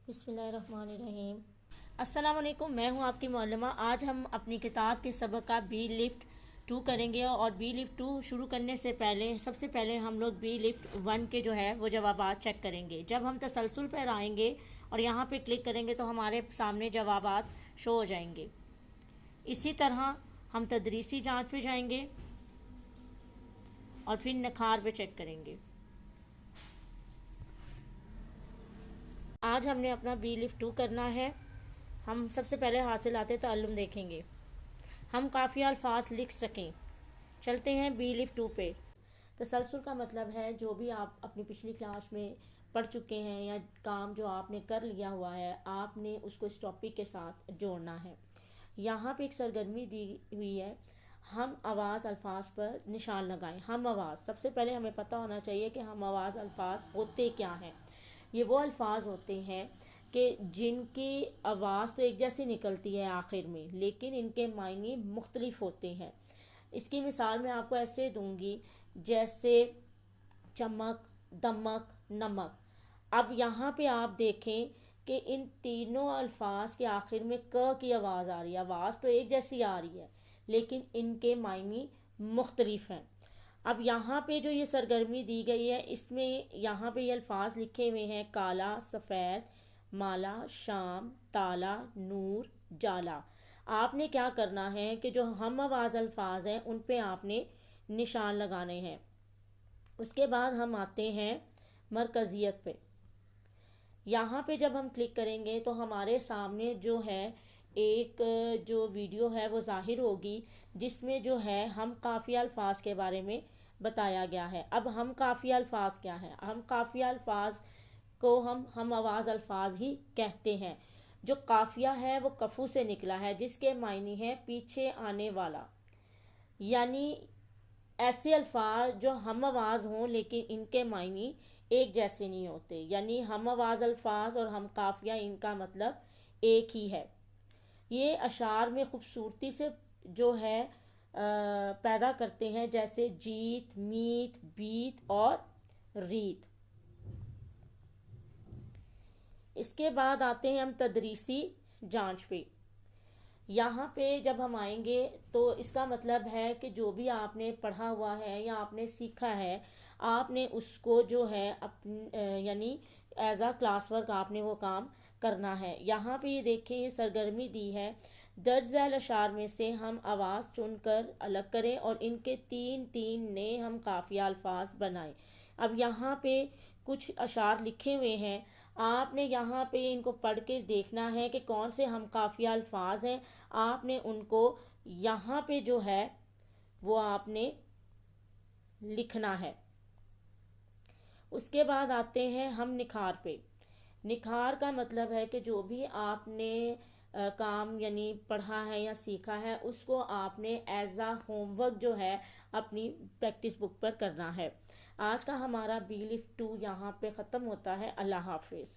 بسم اللہ الرحمن الرحیم۔ السلام علیکم، میں ہوں آپ کی معلمہ۔ آج ہم اپنی کتاب کے سبق کا بی لفٹ 2 کریں گے، اور بی لفٹ 2 شروع کرنے سے پہلے سب سے پہلے ہم لوگ بی لفٹ 1 کے جو ہے وہ جوابات چیک کریں گے۔ جب ہم تسلسل پر آئیں گے اور یہاں پہ کلک کریں گے تو ہمارے سامنے جوابات شو ہو جائیں گے۔ اسی طرح ہم تدریسی جانچ پہ جائیں گے اور پھر نکھار پہ چیک کریں گے۔ آج ہم نے اپنا بی لفٹ 2 کرنا ہے۔ ہم سب سے پہلے حاصلات تعلم دیکھیں گے۔ ہم قافیہ الفاظ لکھ سکیں۔ چلتے ہیں بی لفٹ 2 پہ۔ تسلسل کا مطلب ہے جو بھی آپ اپنی پچھلی کلاس میں پڑھ چکے ہیں یا کام جو آپ نے کر لیا ہوا ہے، آپ نے اس کو اس ٹاپک کے ساتھ جوڑنا ہے۔ یہاں پہ ایک سرگرمی دی ہوئی ہے، ہم آواز الفاظ پر نشان لگائیں۔ ہم آواز، سب سے پہلے ہمیں پتہ ہونا چاہیے کہ ہم آواز الفاظ ہوتے کیا ہیں۔ یہ وہ الفاظ ہوتے ہیں کہ جن کی آواز تو ایک جیسی نکلتی ہے آخر میں، لیکن ان کے معنی مختلف ہوتے ہیں۔ اس کی مثال میں آپ کو ایسے دوں گی جیسے چمک، دمک، نمک۔ اب یہاں پہ آپ دیکھیں کہ ان تینوں الفاظ کے آخر میں ک کی آواز آ رہی ہے۔ آواز تو ایک جیسی آ رہی ہے لیکن ان کے معنی مختلف ہیں۔ اب یہاں پہ جو یہ سرگرمی دی گئی ہے، اس میں یہاں پہ یہ الفاظ لکھے ہوئے ہیں: کالا، سفید، مالا، شام، تالا، نور، جالا۔ آپ نے کیا کرنا ہے کہ جو ہم آواز الفاظ ہیں ان پہ آپ نے نشان لگانے ہیں۔ اس کے بعد ہم آتے ہیں مرکزیت پہ۔ یہاں پہ جب ہم کلک کریں گے تو ہمارے سامنے جو ہے ایک جو ویڈیو ہے وہ ظاہر ہوگی، جس میں جو ہے ہم قافیہ الفاظ کے بارے میں بتایا گیا ہے۔ اب ہم قافیہ الفاظ کیا ہے؟ ہم قافیہ الفاظ کو ہم آواز الفاظ ہی کہتے ہیں۔ جو قافیہ ہے وہ کفو سے نکلا ہے، جس کے معنی ہے پیچھے آنے والا، یعنی ایسے الفاظ جو ہم آواز ہوں لیکن ان کے معنی ایک جیسے نہیں ہوتے، یعنی ہم آواز الفاظ اور ہم قافیہ ان کا مطلب ایک ہی ہے۔ یہ اشعار میں خوبصورتی سے جو ہے پیدا کرتے ہیں، جیسے جیت، میت، بیت اور ریت۔ اس کے بعد آتے ہیں ہم تدریسی جانچ پہ۔ یہاں پہ جب ہم آئیں گے تو اس کا مطلب ہے کہ جو بھی آپ نے پڑھا ہوا ہے یا آپ نے سیکھا ہے، آپ نے اس کو جو ہے یعنی ایز اے کلاس ورک آپ نے وہ کام کرنا ہے۔ یہاں پہ یہ دیکھیں، یہ سرگرمی دی ہے: درج ذیل اشعار میں سے ہم آواز چن کر الگ کریں اور ان کے تین نئے ہم قافیہ الفاظ بنائیں۔ اب یہاں پہ کچھ اشعار لکھے ہوئے ہیں، آپ نے یہاں پہ ان کو پڑھ کے دیکھنا ہے کہ کون سے ہم قافیہ الفاظ ہیں۔ آپ نے ان کو یہاں پہ جو ہے وہ آپ نے لکھنا ہے۔ اس کے بعد آتے ہیں ہم نکھار پہ۔ نکھار کا مطلب ہے کہ جو بھی آپ نے کام یعنی پڑھا ہے یا سیکھا ہے، اس کو آپ نے ایز اے ہوم ورک جو ہے اپنی پریکٹس بک پر کرنا ہے۔ آج کا ہمارا بی لفٹ 2 یہاں پہ ختم ہوتا ہے۔ اللہ حافظ۔